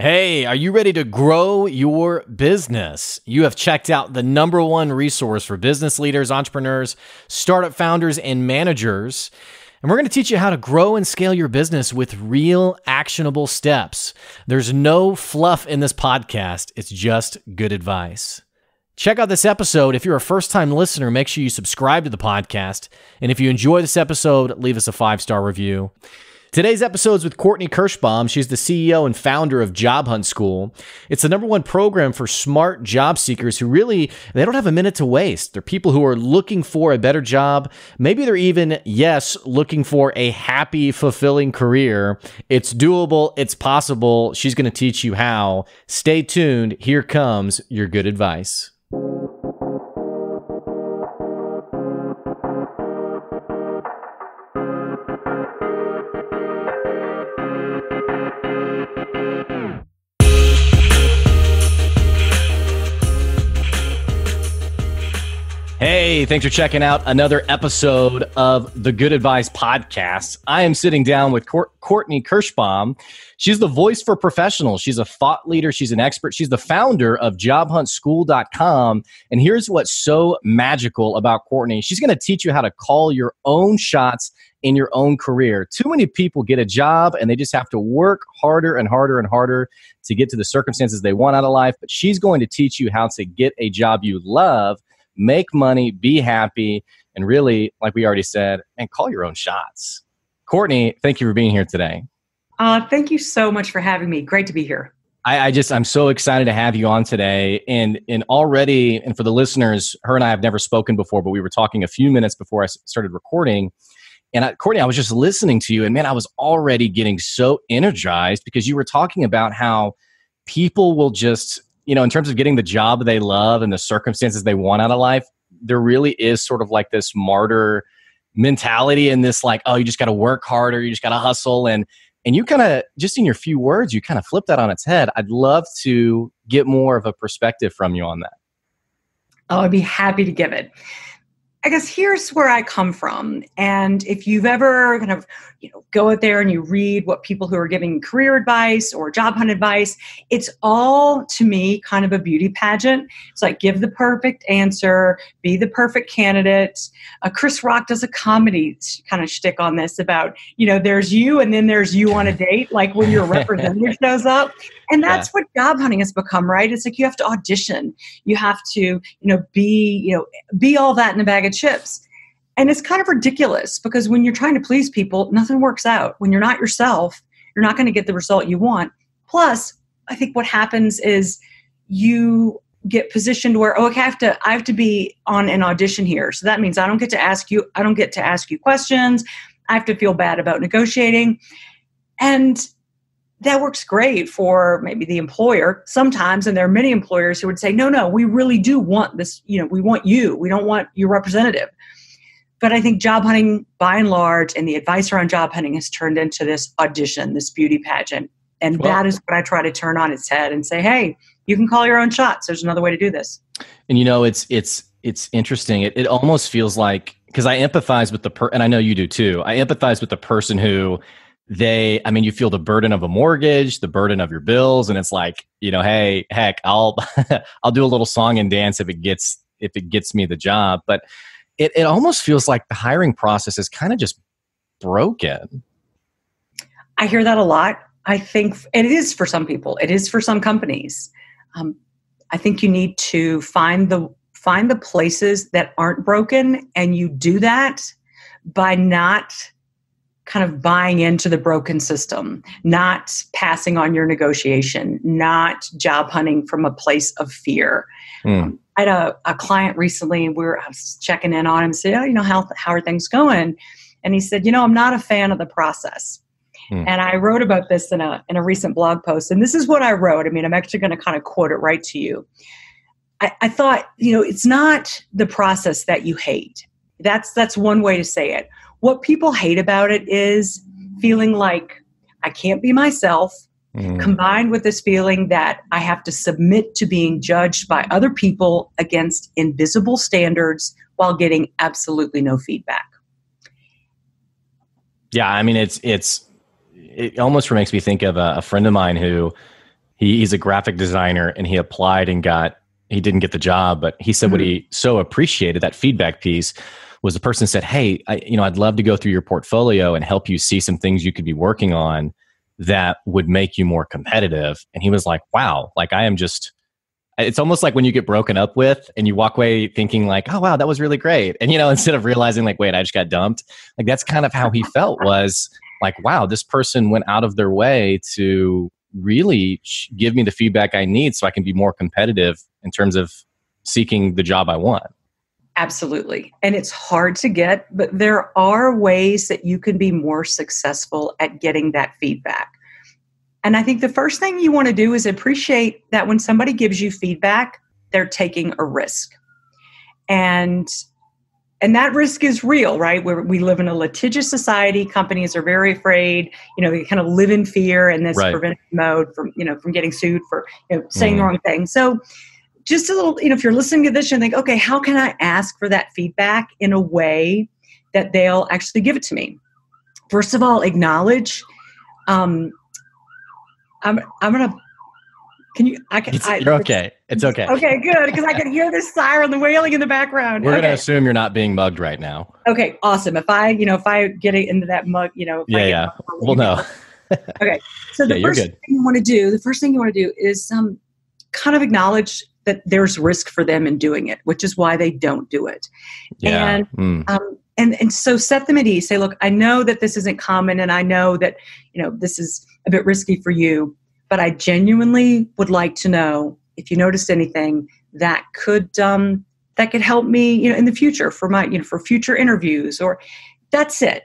Hey, are you ready to grow your business? You have checked out the number one resource for business leaders, entrepreneurs, startup founders, and managers. And we're going to teach you how to grow and scale your business with real actionable steps. There's no fluff in this podcast. It's just good advice. Check out this episode. If you're a first-time listener, make sure you subscribe to the podcast. And if you enjoy this episode, leave us a 5-star review. Today's episode is with Courtney Kirschbaum. She's the CEO and founder of Job Hunt School. It's the number one program for smart job seekers who they don't have a minute to waste. They're people who are looking for a better job. Maybe they're even, looking for a happy, fulfilling career. It's doable. It's possible. She's going to teach you how. Stay tuned. Here comes your good advice. Hey, thanks for checking out another episode of the Good Advice Podcast. I am sitting down with Courtney Kirschbaum. She's the voice for professionals. She's a thought leader. She's an expert. She's the founder of jobhuntschool.com. And here's what's so magical about Courtney. She's going to teach you how to call your own shots in your own career. Too many people get a job and they just have to work harder and harder and harder to get to the circumstances they want out of life. But she's going to teach you how to get a job you love, make money, be happy, and really, like we already said, and call your own shots. Courtney, thank you for being here today. Thank you so much for having me. Great to be here. I'm so excited to have you on today. And already, and for the listeners, her and I have never spoken before, but we were talking a few minutes before I started recording. And Courtney, I was just listening to you, and man, I was already getting so energized because you were talking about how people will just, in terms of getting the job they love and the circumstances they want out of life, there really is sort of like this martyr mentality and this like, oh, you just got to work harder, you just got to hustle. And you kind of, just in your few words, you kind of flip that on its head. I'd love to get more of a perspective from you on that. Oh, I'd be happy to give it. I guess here's where I come from. And if you've ever kind of, go out there and you read what people who are giving career advice or job hunt advice, it's all, to me, kind of a beauty pageant. It's like, give the perfect answer, be the perfect candidate. Chris Rock does a comedy kind of shtick on this about, there's you and then there's you on a date, like when your representative shows up. And that's what job hunting has become, right? It's like you have to audition. You have to, be all that in a bag of chips. And it's kind of ridiculous because when you're trying to please people, nothing works out. When you're not yourself, you're not going to get the result you want. Plus, I think what happens is you get positioned where, okay, I have to be on an audition here. So that means I don't get to ask you questions. I have to feel bad about negotiating. And that works great for maybe the employer sometimes. And there are many employers who would say, no, we really do want this. We want you. We don't want your representative. But I think job hunting, by and large, and the advice around job hunting has turned into this audition, this beauty pageant. And that is what I try to turn on its head and say, hey, you can call your own shots. There's another way to do this. And it's interesting. It almost feels like, because I empathize with and I know you do too. I empathize with the person who you feel the burden of a mortgage, the burden of your bills, and it's like, hey, heck, I'll do a little song and dance if it gets me the job. But it almost feels like the hiring process is kind of just broken. I hear that a lot. I think it is for some people. It is for some companies. I think you need to find the places that aren't broken, and you do that by not kind of buying into the broken system, not passing on your negotiation, not job hunting from a place of fear. I had a client recently, I was checking in on him and said, how are things going? And he said, I'm not a fan of the process. And I wrote about this in a recent blog post. And this is what I wrote. I'm actually going to kind of quote it right to you. I thought, it's not the process that you hate. That's one way to say it. What people hate about it is feeling like I can't be myself, combined with this feeling that I have to submit to being judged by other people against invisible standards while getting absolutely no feedback. Yeah, it almost makes me think of a friend of mine who He's a graphic designer, and he applied and he didn't get the job, but he said what he so appreciated, that feedback piece, was the person said, hey, I'd love to go through your portfolio and help you see some things you could be working on that would make you more competitive. And he was like, wow, like it's almost like when you get broken up with and you walk away thinking like, oh, wow, that was really great. And, instead of realizing like, wait, I just got dumped. Like, that's kind of how he felt, was like, wow, this person went out of their way to really give me the feedback I need so I can be more competitive in terms of seeking the job I want. Absolutely. And it's hard to get, but there are ways that you can be more successful at getting that feedback. And I think the first thing you want to do is appreciate that when somebody gives you feedback, they're taking a risk. And that risk is real, right? We live in a litigious society. Companies are very afraid, they kind of live in fear in this preventive mode from getting sued for saying the wrong thing. So just a little, if you're listening to this, you think, okay, how can I ask for that feedback in a way that they'll actually give it to me? First of all, acknowledge. I'm gonna. Can you? You're okay. It's okay. Okay, good, because I can hear this siren, the wailing in the background. We're gonna assume you're not being mugged right now. Okay, awesome. If I get into that mug, Yeah. Well, no. Okay, so the first thing you want to do is kind of acknowledge that there's risk for them in doing it, which is why they don't do it. Yeah. And so set them at ease. Say, look, I know that this isn't common, and I know that this is a bit risky for you, but I genuinely would like to know if you noticed anything that could help me in the future for my for future interviews, or that's it.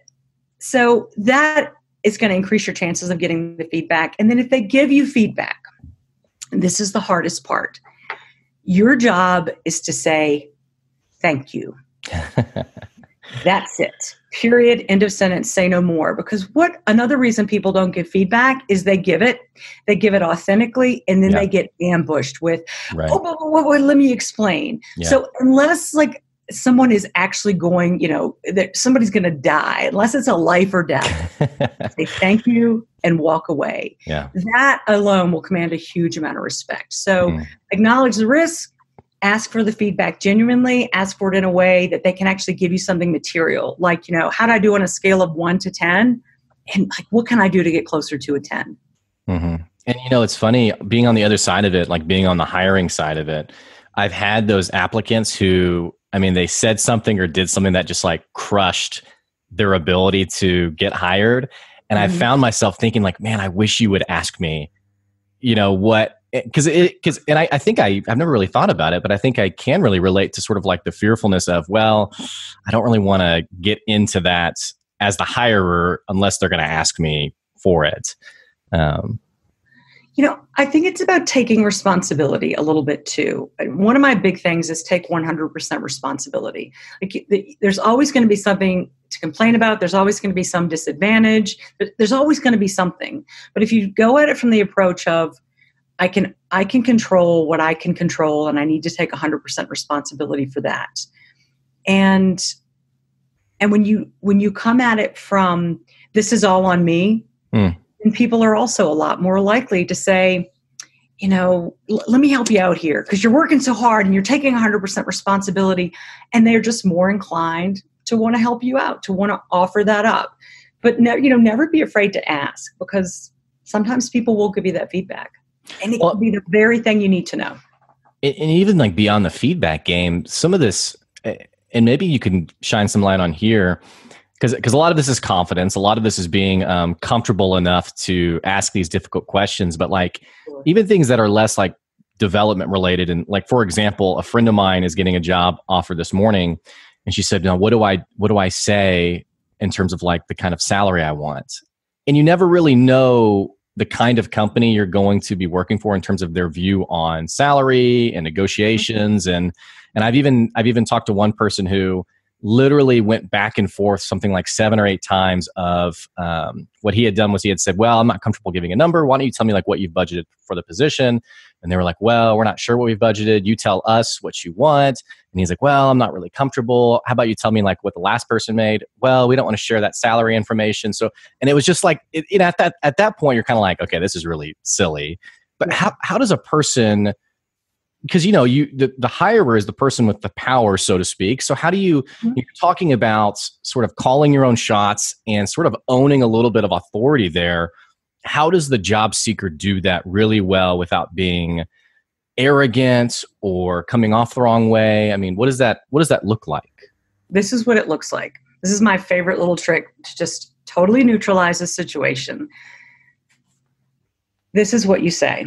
So that is going to increase your chances of getting the feedback. And then if they give you feedback, and this is the hardest part, your job is to say thank you. That's it. Period. End of sentence. Say no more. Because another reason people don't give feedback is they give it authentically, and then they get ambushed with, but let me explain. Yeah. So unless someone is actually going, that somebody's going to die, unless it's a life or death, say thank you and walk away. Yeah. That alone will command a huge amount of respect. So acknowledge the risk. Ask for the feedback genuinely, ask for it in a way that they can actually give you something material. Like, how do I do on a scale of 1 to 10? And what can I do to get closer to a 10? Mm-hmm. And it's funny, being on the other side of it, like being on the hiring side of it, I've had those applicants who, they said something or did something that just crushed their ability to get hired. And I found myself thinking man, I wish you would ask me, what, I think I've never really thought about it, but I think I can really relate to sort of the fearfulness of, well, I don't really want to get into that as the hirer unless they're going to ask me for it. I think it's about taking responsibility a little bit too. One of my big things is take 100% responsibility. There's always going to be something to complain about. There's always going to be some disadvantage. There's always going to be something. But if you go at it from the approach of, I can control what I can control, and I need to take 100% responsibility for that. And when you come at it from, this is all on me, and people are also a lot more likely to say, let me help you out here because you're working so hard and you're taking 100% responsibility, and they're just more inclined to want to help you out, to want to offer that up. But never be afraid to ask, because sometimes people will give you that feedback. And it can be the very thing you need to know. And even beyond the feedback game, some of this, and maybe you can shine some light on here, because a lot of this is confidence. A lot of this is being comfortable enough to ask these difficult questions. But even things that are less development related. And for example, a friend of mine is getting a job offer this morning. And she said, what do I say in terms of the kind of salary I want? And you never really know the kind of company you're going to be working for in terms of their view on salary and negotiations. And I've even talked to one person who literally went back and forth something 7 or 8 times of what he had done was he had said, well, I'm not comfortable giving a number. Why don't you tell me what you've budgeted for the position? And they were like, well, we're not sure what we've budgeted. You tell us what you want. And he's like, well, I'm not really comfortable. How about you tell me what the last person made? Well, we don't want to share that salary information. So, and it was just at that point, you're kind of okay, this is really silly. But how does a person, because the hirer is the person with the power, so to speak. So how do you're talking about sort of calling your own shots and sort of owning a little bit of authority there. How does the job seeker do that really well without being arrogant or coming off the wrong way? I mean, what does that look like? This is what it looks like. This is my favorite little trick to just totally neutralize the situation. This is what you say.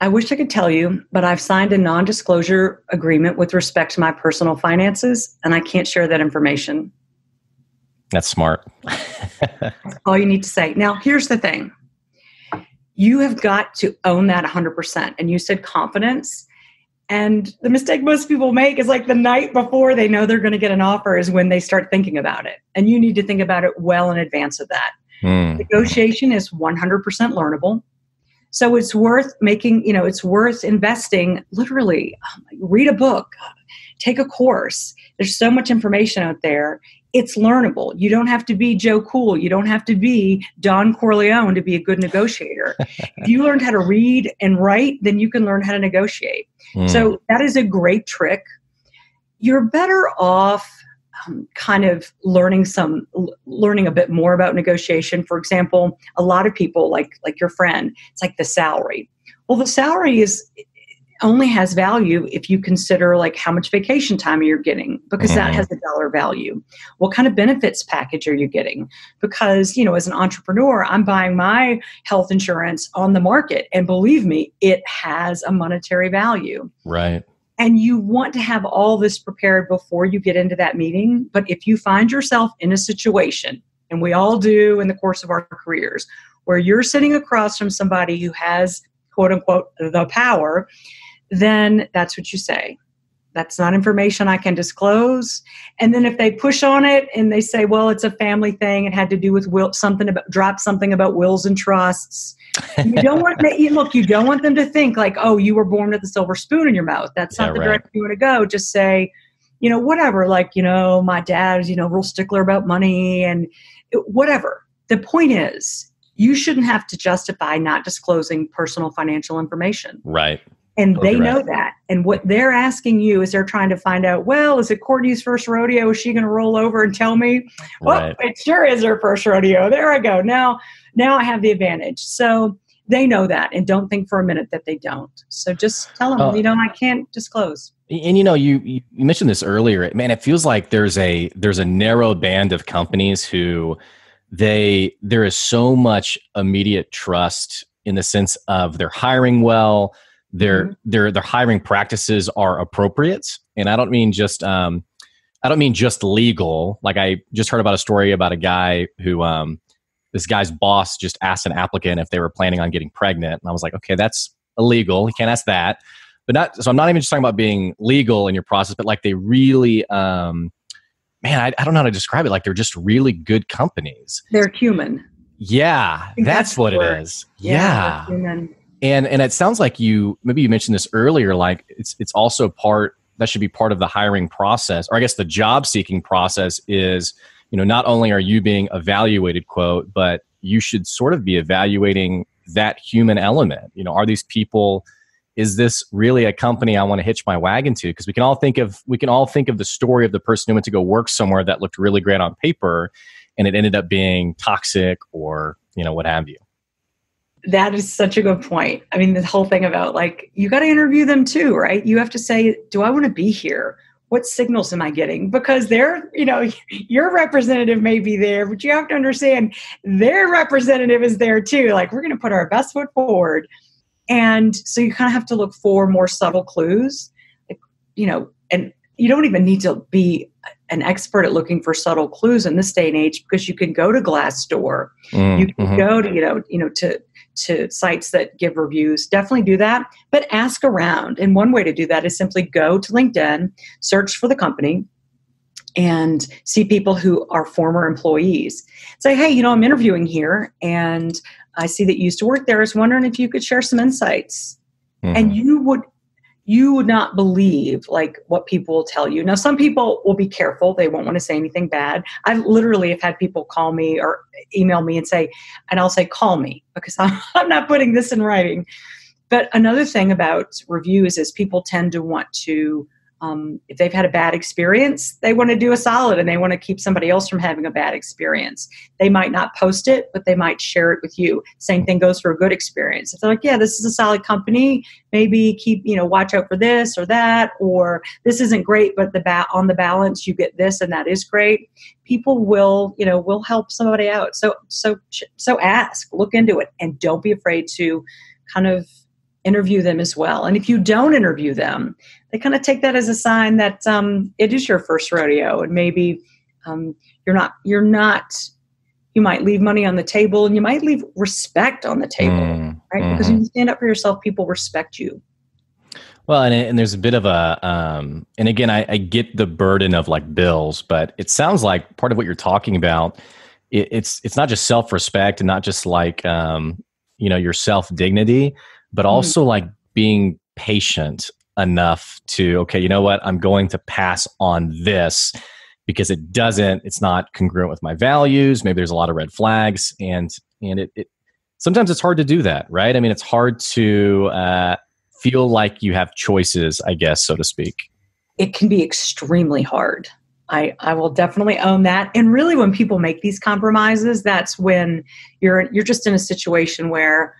I wish I could tell you, but I've signed a non-disclosure agreement with respect to my personal finances, and I can't share that information. That's smart. That's all you need to say. Now, here's the thing. You have got to own that 100%. And you said confidence. And the mistake most people make is like the night before they know they're going to get an offer is when they start thinking about it. And you need to think about it well in advance of that. Negotiation is 100% learnable. So it's worth it's worth investing, literally, read a book, take a course. There's so much information out there. It's learnable. You don't have to be Joe Cool. You don't have to be Don Corleone to be a good negotiator. If you learned how to read and write, then you can learn how to negotiate. So that is a great trick. You're better off kind of learning a bit more about negotiation. For example, a lot of people like your friend, it's like the salary. Well, the salary only has value if you consider like how much vacation time you're getting, because that has a dollar value. What kind of benefits package are you getting? Because, as an entrepreneur, I'm buying my health insurance on the market. And believe me, it has a monetary value. Right. And you want to have all this prepared before you get into that meeting. But if you find yourself in a situation, and we all do in the course of our careers, where you're sitting across from somebody who has, quote unquote, the power, then that's what you say. That's not information I can disclose. And then if they push on it and they say, well, it's a family thing, it had to do with drop something about wills and trusts. You don't want you don't want them to think like, oh, you were born with a silver spoon in your mouth. That's not the direction you want to go. Just say, whatever, like, my dad's, real stickler about money and whatever. The point is, you shouldn't have to justify not disclosing personal financial information. Right. And they know that. And what they're asking you is they're trying to find out, well, is it Courtney's first rodeo? Is she going to roll over and tell me? Well, it sure is her first rodeo. There I go. Now I have the advantage. So they know that, and don't think for a minute that they don't. So just tell them, I can't disclose. And you mentioned this earlier. Man, it feels like there's a narrow band of companies who there is so much immediate trust in the sense of they're hiring well. Their hiring practices are appropriate, and I don't mean just legal. Like I just heard about a story about a guy who this guy's boss just asked an applicant if they were planning on getting pregnant, and I was like, okay, that's illegal. You can't ask that. So I'm not even just talking about being legal in your process, but like they really, I don't know how to describe it. Like they're just really good companies. They're human. Yeah, that's what it is. Yeah. They're human. And it sounds like maybe you mentioned this earlier, like it's also that should be part of the hiring process, or I guess the job seeking process is, not only are you being evaluated, quote, but you should sort of be evaluating that human element. Are these people, is this really a company I want to hitch my wagon to? Because we can all think of the story of the person who went to go work somewhere that looked really great on paper and it ended up being toxic or, what have you. That is such a good point. I mean, the whole thing about like, you got to interview them too, right? You have to say, do I want to be here? What signals am I getting? Because your representative may be there, but you have to understand their representative is there too. Like, we're going to put our best foot forward. And so you kind of have to look for more subtle clues, and you don't even need to be an expert at looking for subtle clues in this day and age, because you can go to Glassdoor, you can go to, to sites that give reviews. Definitely do that, but ask around. And one way to do that is simply go to LinkedIn, search for the company, and see people who are former employees. Say, hey, I'm interviewing here, and I see that you used to work there. I was wondering if you could share some insights. And you would not believe like what people will tell you. Now, some people will be careful. They won't want to say anything bad. I literally have had people call me or email me and I'll say, call me, because I'm not putting this in writing. But another thing about reviews is people tend to want to, if they've had a bad experience, they want to do a solid and they want to keep somebody else from having a bad experience. They might not post it, but they might share it with you. Same thing goes for a good experience. If they're like, yeah, this is a solid company, maybe keep, watch out for this or that, or this isn't great, but on the balance, you get this and that is great. People will help somebody out. So ask, look into it, and don't be afraid to kind of interview them as well. And if you don't interview them, they kind of take that as a sign that it is your first rodeo, and maybe you might leave money on the table, and you might leave respect on the table, right? Mm-hmm. Because when you stand up for yourself, people respect you. Well, and there's a bit of a, and again, I get the burden of like bills, but it sounds like part of what you're talking about, it's not just self-respect and not just like, your self-dignity, but also like being patient enough to, okay, you know what, I'm going to pass on this because it's not congruent with my values. Maybe there's a lot of red flags, and it sometimes it's hard to do that, right? I mean, it's hard to feel like you have choices, I guess, so to speak. It can be extremely hard. I will definitely own that. And really, when people make these compromises, that's when you're just in a situation where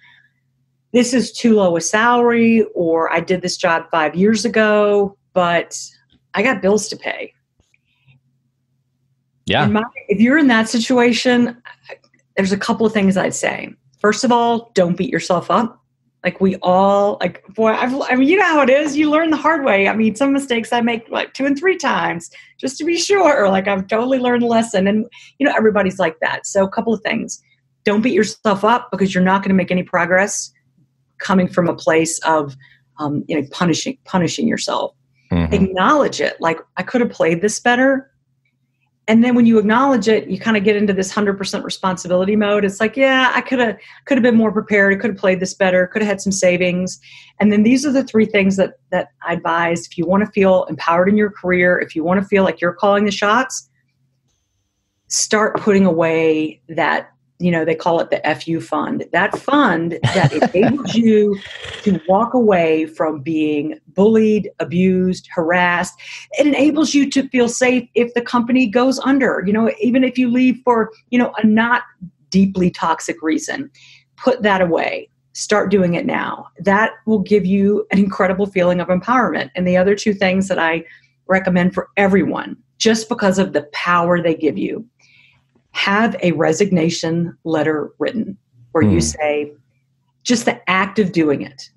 this is too low a salary, or I did this job 5 years ago, but I got bills to pay. Yeah. If you're in that situation, there's a couple of things I'd say. First of all, don't beat yourself up. Like we all, you know how it is. You learn the hard way. I mean, some mistakes I make like 2 and 3 times just to be sure. Like I've totally learned the lesson, and everybody's like that. So a couple of things: don't beat yourself up, because you're not going to make any progress coming from a place of punishing yourself. Mm-hmm. Acknowledge it. Like, I could have played this better. And then when you acknowledge it, you kind of get into this 100% responsibility mode. It's like, yeah, I could have been more prepared. I could have played this better. Could have had some savings. And then these are the 3 things that I advise. If you want to feel empowered in your career, if you want to feel like you're calling the shots, start putting away that, they call it the FU fund. That fund that enables you to walk away from being bullied, abused, harassed. It enables you to feel safe if the company goes under, even if you leave for, a not deeply toxic reason. Put that away. Start doing it now. That will give you an incredible feeling of empowerment. And the other 2 things that I recommend for everyone, just because of the power they give you: have a resignation letter written where you say, just the act of doing it.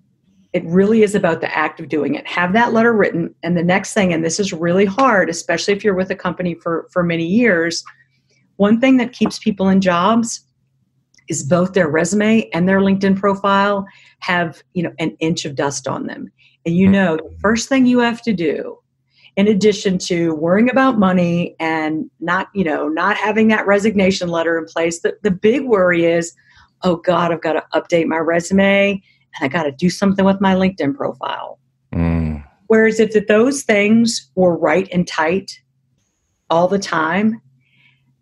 It really is about the act of doing it. Have that letter written. And the next thing, and this is really hard, especially if you're with a company for many years, one thing that keeps people in jobs is both their resume and their LinkedIn profile have, an inch of dust on them. And the first thing you have to do, in addition to worrying about money and not having that resignation letter in place, the big worry is, oh God, I've got to update my resume and I got to do something with my LinkedIn profile. Whereas if those things were right and tight all the time,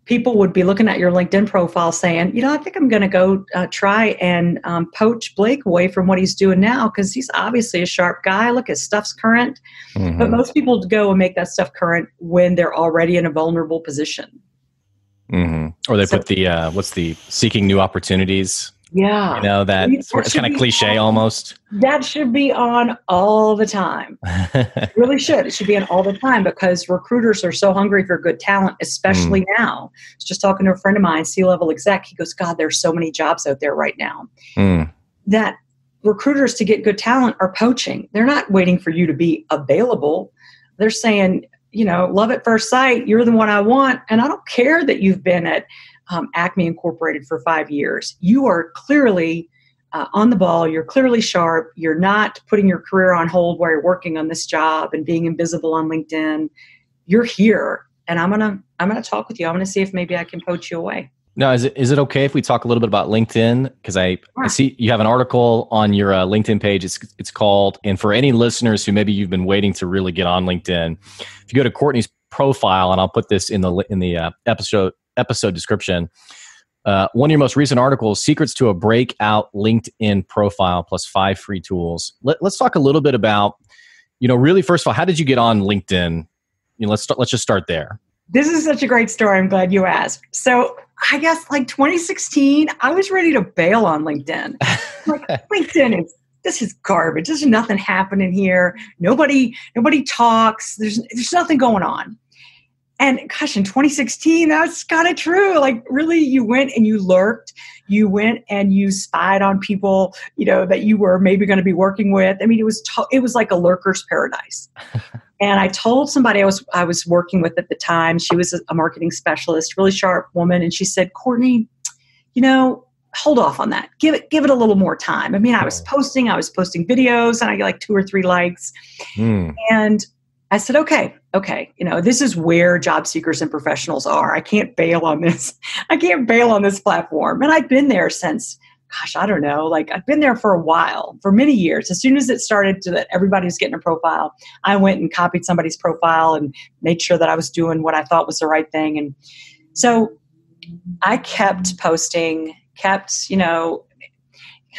people would be looking at your LinkedIn profile saying, I think I'm going to go try and poach Blake away from what he's doing now, because he's obviously a sharp guy. Look, his stuff's current. Mm-hmm. But most people go and make that stuff current when they're already in a vulnerable position. Mm-hmm. Or they put the seeking new opportunities. Yeah. It's kind of cliche almost. That should be on all the time. It really should. It should be on all the time, because recruiters are so hungry for good talent, especially now. I was just talking to a friend of mine, C-level exec. He goes, God, there's so many jobs out there right now. That recruiters, to get good talent, are poaching. They're not waiting for you to be available. They're saying, love at first sight. You're the one I want. And I don't care that you've been at Acme Incorporated for 5 years. You are clearly on the ball. You're clearly sharp. You're not putting your career on hold while you're working on this job and being invisible on LinkedIn. You're here, and I'm gonna talk with you. I'm gonna see if maybe I can poach you away. Now, is it okay if we talk a little bit about LinkedIn? Because I see you have an article on your LinkedIn page. It's called, and for any listeners who maybe you've been waiting to really get on LinkedIn, if you go to Courtney's profile, and I'll put this in the episode description, One of your most recent articles, Secrets to a Breakout LinkedIn Profile plus 5 free tools. Let's talk a little bit about, really, first of all, how did you get on LinkedIn? Let's just start there. This is such a great story. I'm glad you asked. So I guess like 2016, I was ready to bail on LinkedIn. Like LinkedIn this is garbage. There's nothing happening here. Nobody talks. There's nothing going on. And gosh, in 2016, that's kind of true. Like really, you went and you lurked. You went and you spied on people, that you were maybe going to be working with. I mean, it was like a lurker's paradise. And I told somebody I was working with at the time. She was a marketing specialist, really sharp woman, and she said, "Courtney, hold off on that. Give it a little more time." I mean, I was posting videos, and I got like 2 or 3 likes, and I said, okay, this is where job seekers and professionals are. I can't bail on this. I can't bail on this platform. And I've been there since, gosh, I don't know, like I've been there for a while, for many years. As soon as it started that everybody was getting a profile, I went and copied somebody's profile and made sure that I was doing what I thought was the right thing. And so I kept posting, kind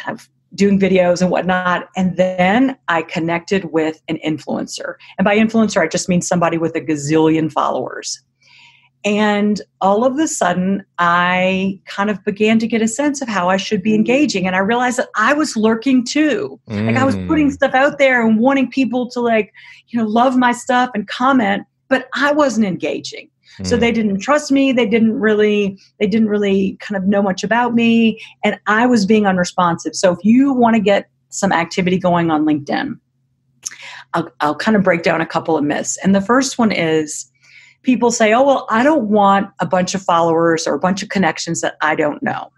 of doing videos and whatnot. And then I connected with an influencer. And by influencer, I just mean somebody with a gazillion followers. And all of a sudden, I kind of began to get a sense of how I should be engaging. And I realized that I was lurking too. Like I was putting stuff out there and wanting people to love my stuff and comment, but I wasn't engaging. So they didn't trust me. They didn't really kind of know much about me. And I was being unresponsive. So if you want to get some activity going on LinkedIn, I'll kind of break down a couple of myths. And the first one is people say, oh, well, I don't want a bunch of followers or a bunch of connections that I don't know.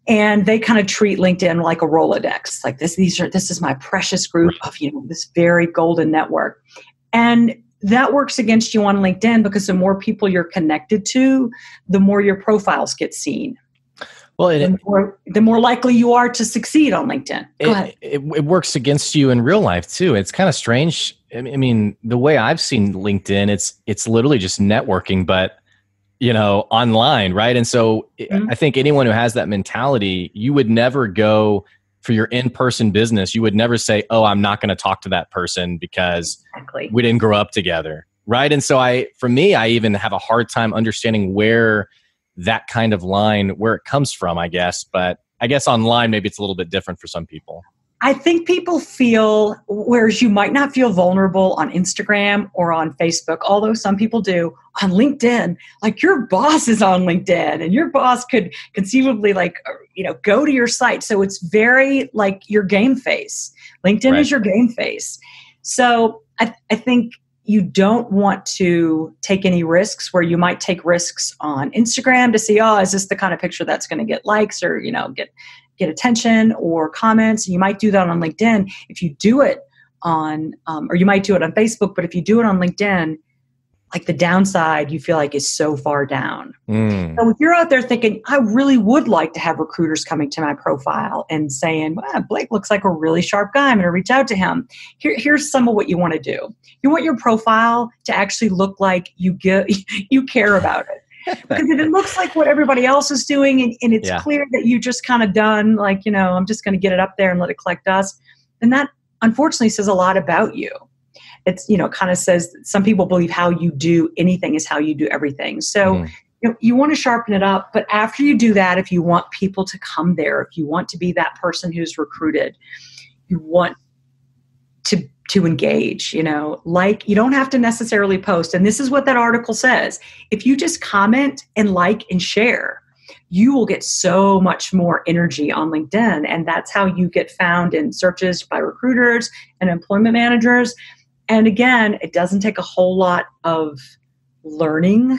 And they kind of treat LinkedIn like a Rolodex. Like this is my precious group of, this very golden network. And that works against you on LinkedIn because the more people you're connected to, the more your profiles get seen. Well, the more likely you are to succeed on LinkedIn. Go ahead. It works against you in real life too. It's kind of strange. I mean, the way I've seen LinkedIn, it's literally just networking, but online, right? And so I think anyone who has that mentality, you would never go for your in-person business. You would never say, "Oh, I'm not going to talk to that person because we didn't grow up together," right? And so I even have a hard time understanding where that kind of line, where it comes from, I guess. But I guess online, maybe it's a little bit different for some people. I think people feel, whereas you might not feel vulnerable on Instagram or on Facebook, although some people do, on LinkedIn, like your boss is on LinkedIn and your boss could conceivably go to your site. So it's very like your game face. LinkedIn is your game face. So I think you don't want to take any risks where you might take risks on Instagram to see, is this the kind of picture that's going to get likes or, get attention or comments. And you might do that on LinkedIn. If you do it on, or you might do it on Facebook, but if you do it on LinkedIn, like the downside you feel like is so far down. So if you're out there thinking, I really would like to have recruiters coming to my profile and saying, wow, Blake looks like a really sharp guy, I'm going to reach out to him. Here's some of what you want to do. You want your profile to actually look like you care about it. Because if it looks like what everybody else is doing and it's clear that you just kind of done, like, I'm just going to get it up there and let it collect dust, then that unfortunately says a lot about you. It's, kind of says some people believe how you do anything is how you do everything. So you want to sharpen it up. But after you do that, if you want people to come there, if you want to be that person who's recruited, you want to engage, you don't have to necessarily post. And this is what that article says. If you just comment and like and share, you will get so much more energy on LinkedIn. And that's how you get found in searches by recruiters and employment managers. And again, it doesn't take a whole lot of learning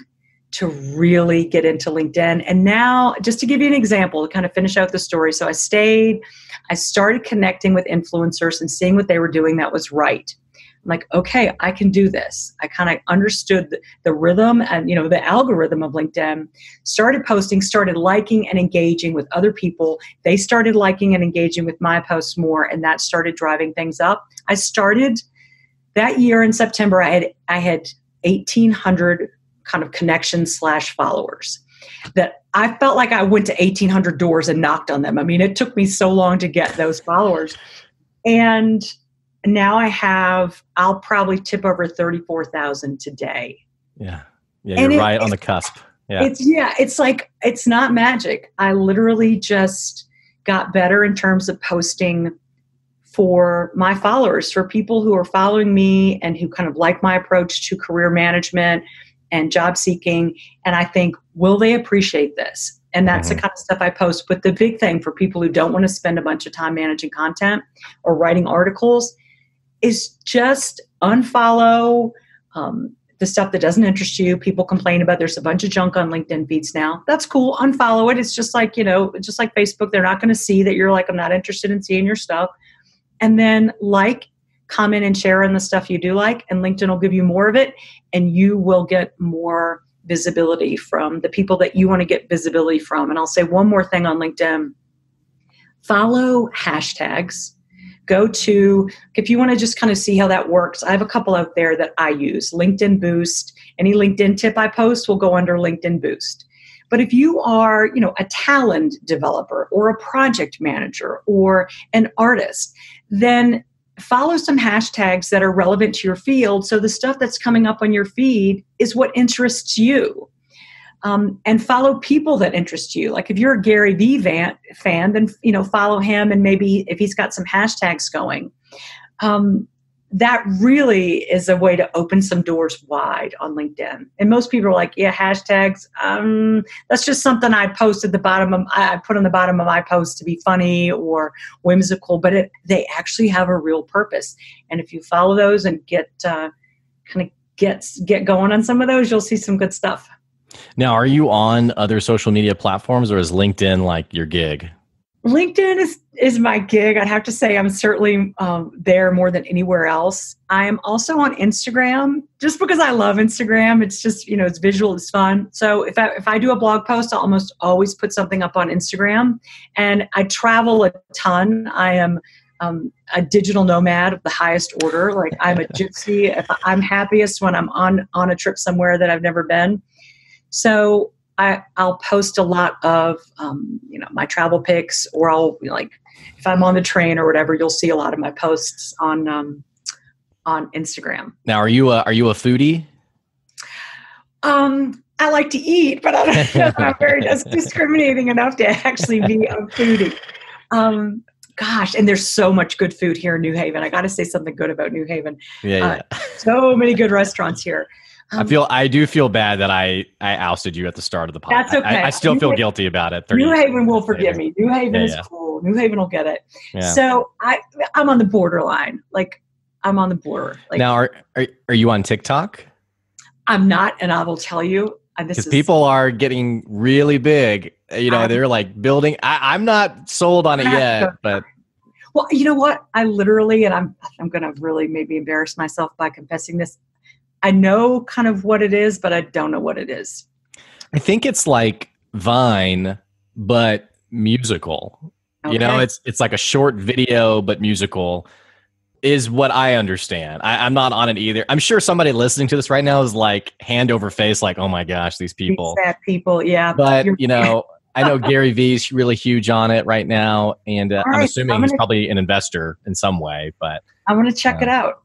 to really get into LinkedIn. And now, just to give you an example, to kind of finish out the story. So I started connecting with influencers and seeing what they were doing that was right. I'm like, okay, I can do this. I kind of understood the rhythm and, the algorithm of LinkedIn, started posting, started liking and engaging with other people. They started liking and engaging with my posts more, and that started driving things up. I started that year in September, I had 1,800 kind of connections / followers. that I felt like I went to 1,800 doors and knocked on them. I mean, it took me so long to get those followers. And now I'll probably tip over 34,000 today. Yeah. Yeah. You're right on the cusp. Yeah. It's like, it's not magic. I literally just got better in terms of posting for my followers, for people who are following me and who kind of like my approach to career management and job seeking. And I think, will they appreciate this? And that's the kind of stuff I post. But the big thing for people who don't want to spend a bunch of time managing content or writing articles is just unfollow the stuff that doesn't interest you. People complain about there's a bunch of junk on LinkedIn feeds now. That's cool. Unfollow it. It's just like, just like Facebook. They're not going to see that you're like, I'm not interested in seeing your stuff. And then comment, and share on the stuff you do like, and LinkedIn will give you more of it, and you will get more visibility from the people that you want to get visibility from. And I'll say one more thing on LinkedIn. Follow hashtags. If you want to just kind of see how that works, I have a couple out there that I use. LinkedIn Boost. Any LinkedIn tip I post will go under LinkedIn Boost. But if you are, a talent developer or a project manager or an artist, then follow some hashtags that are relevant to your field. So the stuff that's coming up on your feed is what interests you. And follow people that interest you. Like if you're a Gary Vee fan, then, follow him. And maybe if he's got some hashtags going, that really is a way to open some doors wide on LinkedIn. And most people are like, yeah, hashtags. That's just something I post at the bottom I put on the bottom of my post to be funny or whimsical, but they actually have a real purpose. And if you follow those and get going on some of those, you'll see some good stuff. Now, are you on other social media platforms, or is LinkedIn like your gig? LinkedIn is my gig. I'd have to say I'm certainly there more than anywhere else. I'm also on Instagram just because I love Instagram. It's just, it's visual, it's fun. So if I do a blog post, I'll almost always put something up on Instagram. And I travel a ton. I am a digital nomad of the highest order. Like I'm a gypsy. I'm happiest when I'm on a trip somewhere that I've never been. So I'll post a lot of, my travel pics, or if I'm on the train or whatever, you'll see a lot of my posts on Instagram. Now, are you a foodie? I like to eat, but I don't know if I'm very discriminating enough to actually be a foodie. Gosh, and there's so much good food here in New Haven. I got to say something good about New Haven. Yeah. So many good restaurants here. I do feel bad that I ousted you at the start of the podcast. That's okay. I still feel guilty about it. New Haven will forgive me. New Haven is cool. New Haven will get it. Yeah. So I'm on the borderline. I'm on the border. Now, are you on TikTok? I'm not, and I will tell you. Because people are getting really big. They're like building. I'm not sold on it yet, but. Well, you know what? I literally, and I'm going to really maybe embarrass myself by confessing this. I know kind of what it is, but I don't know what it is. I think it's like Vine, but musical. Okay. It's like a short video, but musical is what I understand. I'm not on it either. I'm sure somebody listening to this right now is like hand over face, like, oh my gosh, these people. These sad people, yeah. But, I know Gary Vee's really huge on it right now, and I'm assuming he's probably an investor in some way. But I'm going to check it out.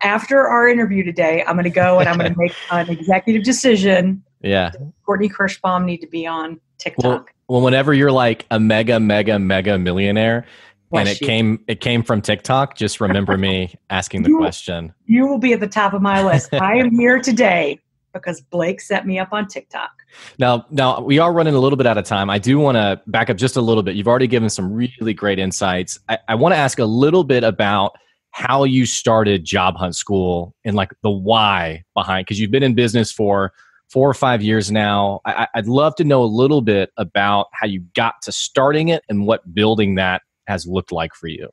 After our interview today, I'm going to go and I'm going to make an executive decision. Yeah, Courtney Kirschbaum need to be on TikTok. Well, whenever you're like a mega millionaire, and it came from TikTok, just remember me asking the question. You will be at the top of my list. I am here today because Blake set me up on TikTok. Now we are running a little bit out of time. I do want to back up just a little bit. You've already given some really great insights. I want to ask a little bit about how you started Job Hunt School and like the why behind, because you've been in business for 4 or 5 years now. I'd love to know a little bit about how you got to starting it and what building that has looked like for you.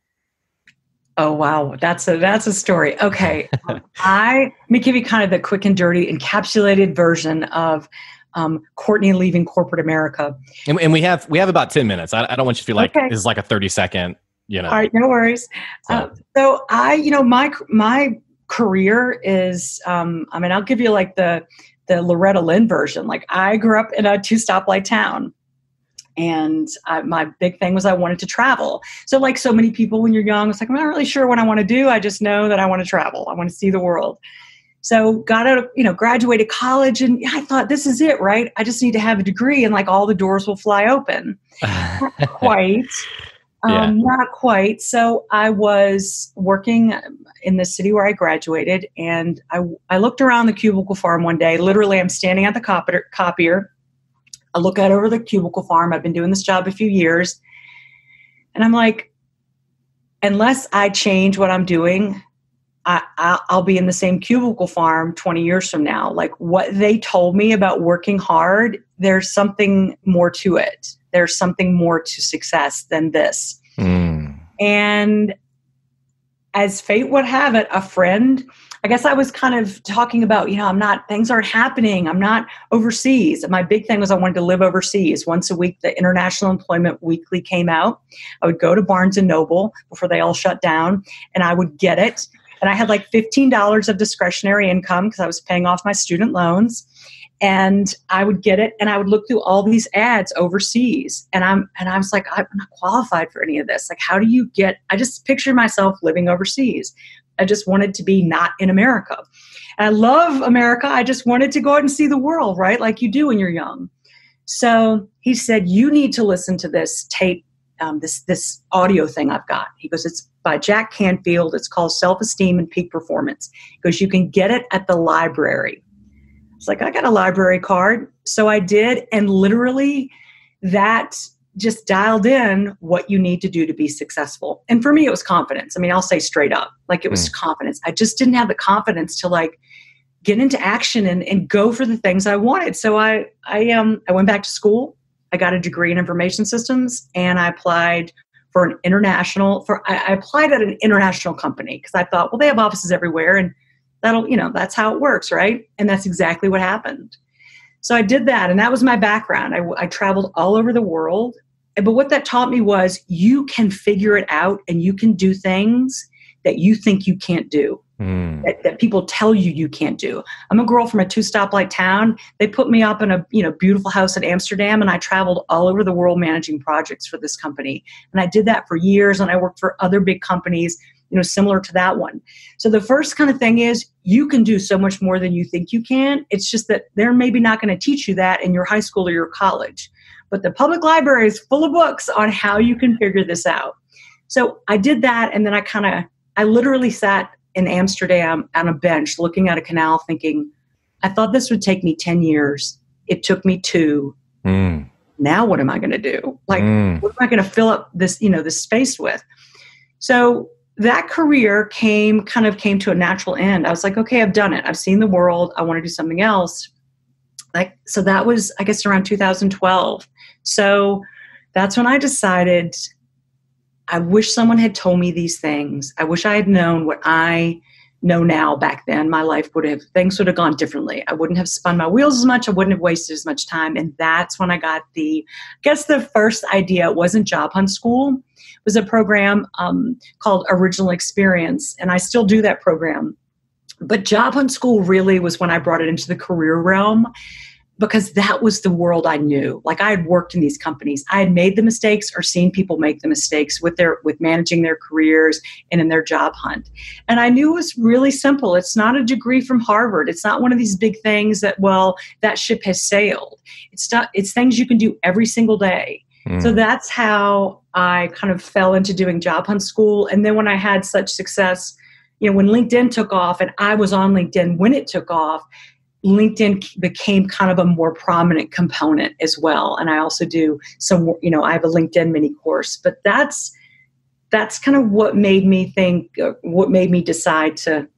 Oh, wow. That's a story. Okay. Let me give you kind of the quick and dirty encapsulated version of Courtney leaving corporate America. And we have about 10 minutes. I don't want you to feel like this is like a 30-second, All right. No worries. So I, my career is, I'll give you like the the Loretta Lynn version. Like, I grew up in a 2-stoplight town. And my big thing was I wanted to travel. So like so many people when you're young, it's like, I'm not really sure what I want to do. I just know that I want to travel. I want to see the world. So got out, graduated college, and I thought, this is it, right? I just need to have a degree and like all the doors will fly open. Not quite. Not quite. So I was working in the city where I graduated, and I looked around the cubicle farm one day. Literally, I'm standing at the copier. I look out over the cubicle farm. I've been doing this job a few years. And I'm like, unless I change what I'm doing, I'll be in the same cubicle farm 20 years from now. Like, what they told me about working hard, there's something more to it. There's something more to success than this. And as fate would have it, a friend, I guess I was kind of talking about, things aren't happening. I'm not overseas. My big thing was I wanted to live overseas. Once a week, the International Employment Weekly came out. I would go to Barnes and Noble before they all shut down, and I would get it. And I had like $15 of discretionary income because I was paying off my student loans. And I would get it, and I would look through all these ads overseas. And I was like, I'm not qualified for any of this. Like, how do you I just pictured myself living overseas. I just wanted to be not in America. And I love America. I just wanted to go out and see the world, right? Like you do when you're young. So he said, you need to listen to this tape, this audio thing I've got. He goes, it's by Jack Canfield. It's called Self-Esteem and Peak Performance. Because you can get it at the library. It's like, I got a library card. So I did. And literally that just dialed in what you need to do to be successful. And for me, it was confidence. I mean, I'll say straight up, like it was confidence. I just didn't have the confidence to like get into action and go for the things I wanted. So I went back to school. I got a degree in information systems, and I applied for I applied at an international company because I thought, well, they have offices everywhere, and that's how it works, right? And that's exactly what happened. So I did that, and that was my background. I traveled all over the world. But what that taught me was you can figure it out, and you can do things that you think you can't do, that people tell you can't do. I'm a girl from a 2-stoplight town. They put me up in a beautiful house in Amsterdam, and I traveled all over the world managing projects for this company. And I did that for years, and I worked for other big companies, similar to that one. So the first kind of thing is you can do so much more than you think you can. It's just that they're maybe not going to teach you that in your high school or your college. But the public library is full of books on how you can figure this out. So I did that, and then I literally sat in Amsterdam on a bench looking at a canal thinking, I thought this would take me 10 years. It took me 2. Now what am I going to do? Like, what am I going to fill up this, this space with? So that career came to a natural end. I was like, okay, I've done it. I've seen the world. I want to do something else. So that was, I guess, around 2012. So that's when I decided, I wish someone had told me these things. I wish I had known what I know now back then. Things would have gone differently. I wouldn't have spun my wheels as much. I wouldn't have wasted as much time. And that's when I got the first idea. It wasn't Job Hunt School. It was a program called Original Experience. And I still do that program. But Job Hunt School really was when I brought it into the career realm, because that was the world I knew. Like, I had worked in these companies. I had made the mistakes or seen people make the mistakes with managing their careers and in their job hunt. And I knew it was really simple. It's not a degree from Harvard. It's not one of these big things that, well, that ship has sailed. It's things you can do every single day. So that's how I kind of fell into doing Job Hunt School. And then when I had such success, when LinkedIn took off, and I was on LinkedIn when it took off, LinkedIn became kind of a more prominent component as well. And I also do some, I have a LinkedIn mini course, but that's kind of what made me decide to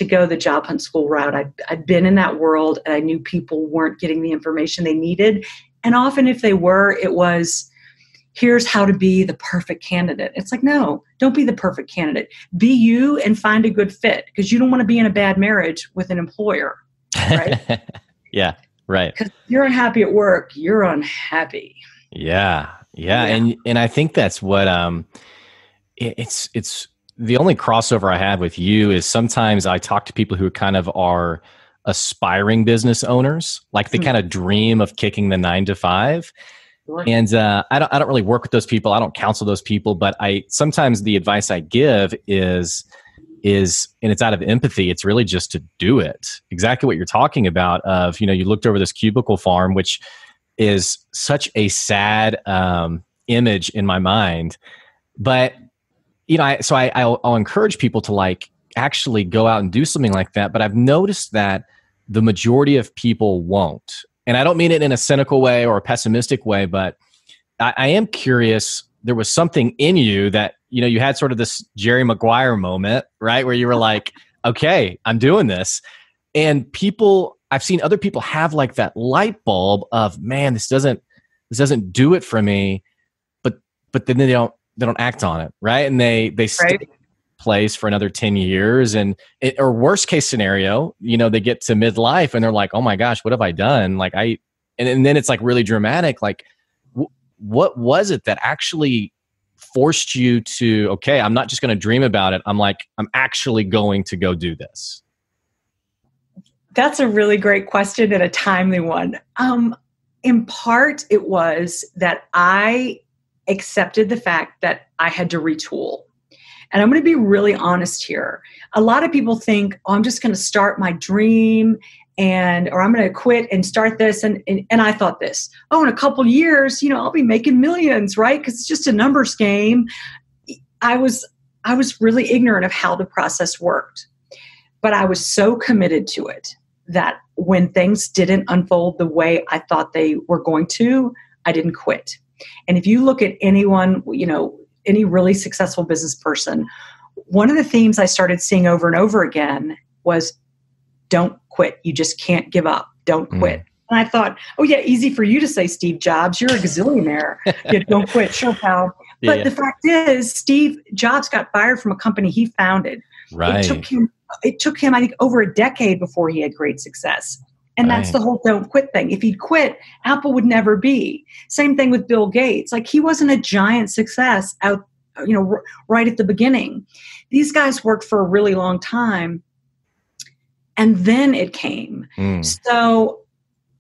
go the Job Hunt School route. I'd been in that world, and I knew people weren't getting the information they needed. And often if they were, it was, here's how to be the perfect candidate. It's like, no, don't be the perfect candidate. Be you and find a good fit, because you don't want to be in a bad marriage with an employer. Right? Yeah, right. Because you're unhappy at work, you're unhappy. Yeah. And I think that's what it's the only crossover I have with you is sometimes I talk to people who kind of are aspiring business owners, like they kind of dream of kicking the 9 to 5. Sure. And I don't really work with those people. I don't counsel those people, but sometimes the advice I give is, and it's out of empathy. It's really just to do it. Exactly what you're talking about of, you looked over this cubicle farm, which is such a sad image in my mind. But, I'll encourage people to like actually go out and do something like that. But I've noticed that the majority of people won't. And I don't mean it in a cynical way or a pessimistic way, but I am curious. There was something in you that, you had sort of this Jerry Maguire moment, right? Where you were like, okay, I'm doing this. And I've seen other people have like that light bulb of, man, this doesn't do it for me. But then they don't act on it. Right. And they stay in place for another 10 years or worst case scenario, they get to midlife and they're like, oh my gosh, what have I done? Like and then it's like really dramatic. Like what was it that actually forced you to, okay, I'm not just going to dream about it. I'm actually going to go do this? That's a really great question and a timely one. In part, it was that I accepted the fact that I had to retool. And I'm going to be really honest here. A lot of people think, oh, I'm just going to start my dream or I'm going to quit and start this. And I thought this, in a couple years, I'll be making millions, right? Because it's just a numbers game. I was really ignorant of how the process worked, but I was so committed to it that when things didn't unfold the way I thought they were going to, I didn't quit. And if you look at anyone, any really successful business person, one of the themes I started seeing over and over again was, don't quit. You just can't give up. Don't quit. And I thought, oh yeah, easy for you to say, Steve Jobs, you're a gazillionaire. Don't quit. Sure, pal. But the fact is, Steve Jobs got fired from a company he founded. Right. It took him, I think, over a decade before he had great success. And that's the whole don't quit thing. If he'd quit, Apple would never be. Same thing with Bill Gates. Like, he wasn't a giant success out, right at the beginning. These guys worked for a really long time. And then it came. So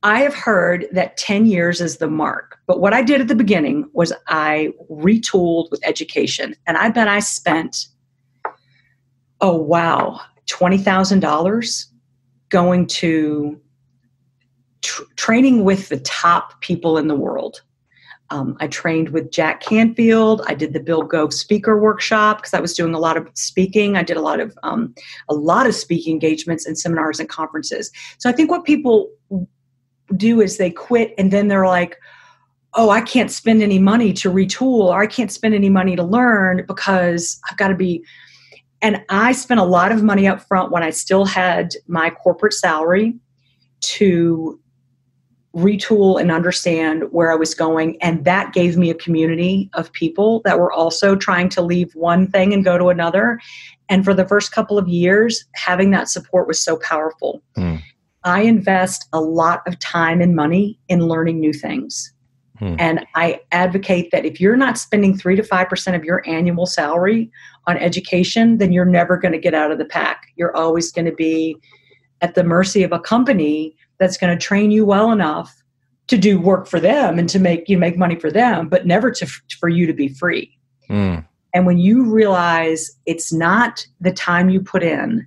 I have heard that 10 years is the mark. But what I did at the beginning was I retooled with education. And I bet I spent, $20,000 going to training with the top people in the world. I trained with Jack Canfield. I did the Bill Gove speaker workshop because I was doing a lot of speaking. I did a lot of speaking engagements and seminars and conferences. So I think what people do is they quit and then they're like, oh, I can't spend any money to retool, or I can't spend any money to learn because I've got to be. And I spent a lot of money up front when I still had my corporate salary to retool and understand where I was going. And that gave me a community of people that were also trying to leave one thing and go to another. And for the first couple of years, having that support was so powerful. I invest a lot of time and money in learning new things. And I advocate that if you're not spending 3 to 5% of your annual salary on education, then you're never going to get out of the pack. You're always going to be at the mercy of a company that's going to train you well enough to do work for them and to make money for them, but never for you to be free. And when you realize it's not the time you put in,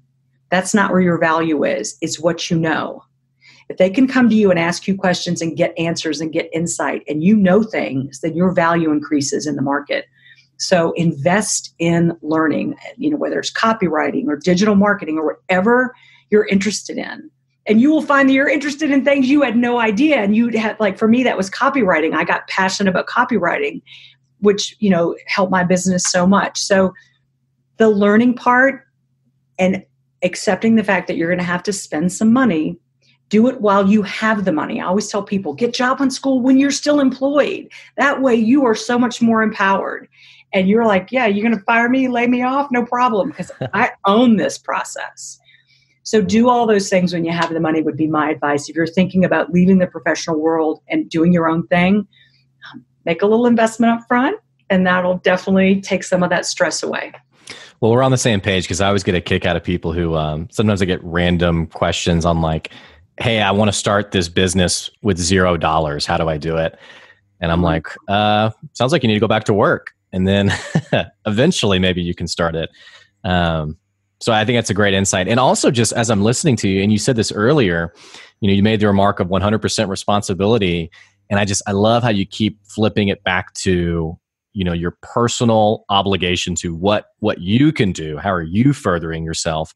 that's not where your value is. It's what you know. If they can come to you and ask you questions and get answers and get insight and you know things, then your value increases in the market. So invest in learning, whether it's copywriting or digital marketing or whatever you're interested in. And you will find that you're interested in things you had no idea. And you'd have, like, for me, that was copywriting. I got passionate about copywriting, which, helped my business so much. So the learning part and accepting the fact that you're going to have to spend some money, do it while you have the money. I always tell people, get job hunt school when you're still employed. That way you are so much more empowered. And you're like, yeah, you're going to fire me, lay me off? No problem, because I own this process. So do all those things when you have the money would be my advice. If you're thinking about leaving the professional world and doing your own thing, make a little investment up front, and that'll definitely take some of that stress away. Well, we're on the same page because I always get a kick out of people who sometimes I get random questions on like, hey, I want to start this business with $0. How do I do it? And I'm like, sounds like you need to go back to work. And then eventually maybe you can start it. So I think that's a great insight. And also just as I'm listening to you, and you said this earlier, you made the remark of 100% responsibility. And I love how you keep flipping it back to, your personal obligation to what you can do. How are you furthering yourself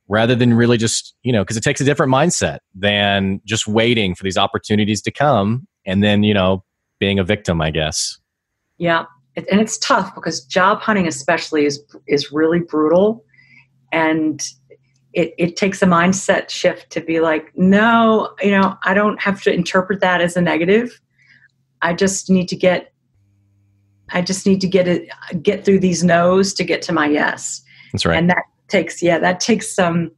rather than really just, because it takes a different mindset than just waiting for these opportunities to come and then, being a victim, I guess. Yeah. And it's tough because job hunting especially is really brutal. And it takes a mindset shift to be like, no, I don't have to interpret that as a negative. I just need to get through these no's to get to my yes. That's right. And that takes some,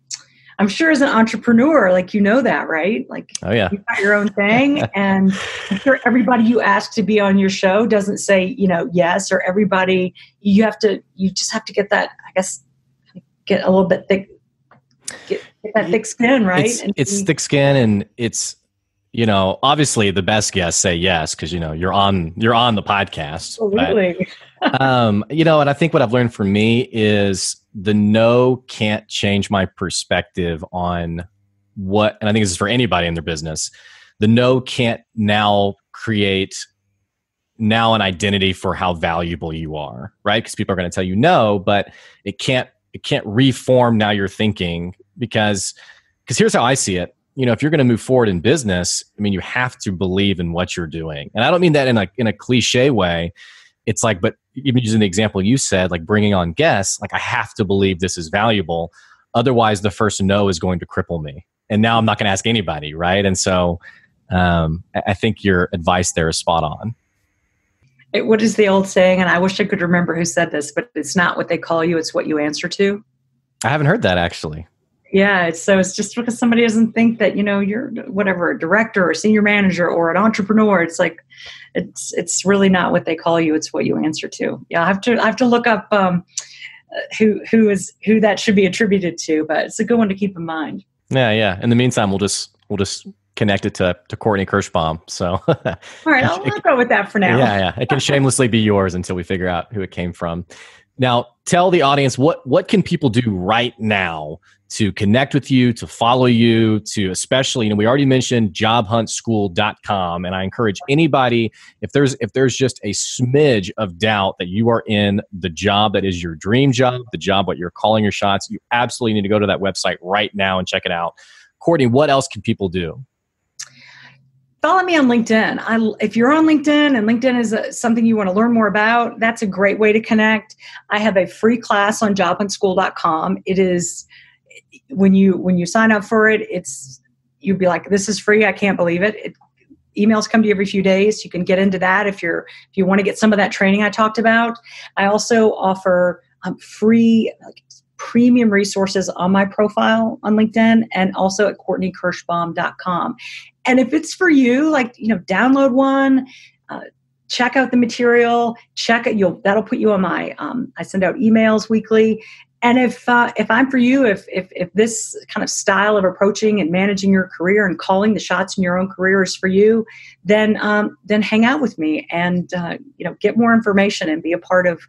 I'm sure as an entrepreneur, like, that, right? Like, oh yeah, you've got your own thing. And I'm sure everybody you ask to be on your show doesn't say, yes, or everybody, you just have to get that, I guess, get a little bit thick, get that thick skin, right? It's thick skin, and it's, obviously the best guests say yes, because, you're on the podcast. Absolutely. But, and I think what I've learned for me is the no can't change my perspective on what, and I think this is for anybody in their business, the no can't now create an identity for how valuable you are, right? Because people are going to tell you no, but it can't reform now your thinking because here's how I see it. If you're going to move forward in business, you have to believe in what you're doing. And I don't mean that in a cliche way. It's like, but even using the example you said, like bringing on guests, like I have to believe this is valuable. Otherwise, the first no is going to cripple me. And now I'm not going to ask anybody, right? And so I think your advice there is spot on. What is the old saying? And I wish I could remember who said this, but it's not what they call you, it's what you answer to. I haven't heard that actually. Yeah. It's just because somebody doesn't think that, you're whatever, a director or a senior manager or an entrepreneur. It's like, it's really not what they call you. It's what you answer to. Yeah. I have to look up who that should be attributed to, but it's a good one to keep in mind. Yeah. Yeah. In the meantime, we'll just connect it to Courtney Kirschbaum. So, all right, I'll go with that for now. Yeah. Yeah. It can shamelessly be yours until we figure out who it came from. Now, tell the audience what can people do right now to connect with you, to follow you, to especially, we already mentioned jobhuntschool.com. And I encourage anybody, if there's just a smidge of doubt that you are in the job that is your dream job, the job what you're calling your shots, you absolutely need to go to that website right now and check it out. Courtney, what else can people do? Follow me on LinkedIn. If you're on LinkedIn and LinkedIn is something you want to learn more about, that's a great way to connect. I have a free class on jobhuntschool.com. It is, when you sign up for it, you'll be like, this is free. I can't believe it. Emails come to you every few days. You can get into that if you want to get some of that training I talked about. I also offer free premium resources on my profile on LinkedIn and also at CourtneyKirschbaum.com. And if it's for you, download one, check out the material, that'll put you on my, I send out emails weekly. And if I'm for you, if this kind of style of approaching and managing your career and calling the shots in your own career is for you, then hang out with me and get more information and be a part of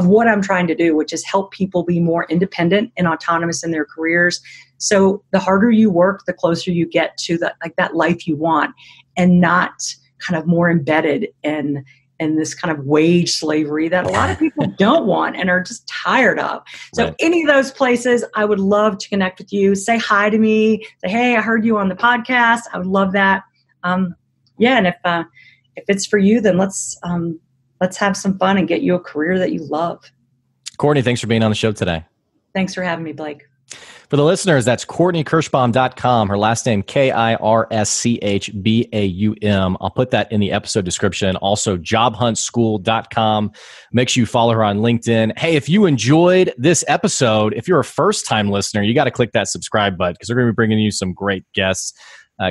what I'm trying to do, which is help people be more independent and autonomous in their careers. So the harder you work, the closer you get to that life you want, and not kind of more embedded in this kind of wage slavery that a lot of people don't want and are just tired of. So right. Any of those places, I would love to connect with you. Say hi to me. Say, hey, I heard you on the podcast. I would love that. And if it's for you, then let's have some fun and get you a career that you love. Courtney, thanks for being on the show today. Thanks for having me, Blake. For the listeners, that's CourtneyKirschbaum.com. Her last name, Kirschbaum. I'll put that in the episode description. Also, jobhuntschool.com. Make sure you follow her on LinkedIn. Hey, if you enjoyed this episode, if you're a first-time listener, you got to click that subscribe button because we're going to be bringing you some great guests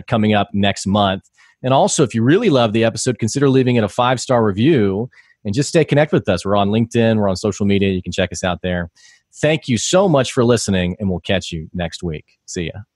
coming up next month. And also, if you really love the episode, consider leaving it a 5-star review and just stay connected with us. We're on LinkedIn. We're on social media. You can check us out there. Thank you so much for listening, and we'll catch you next week. See ya.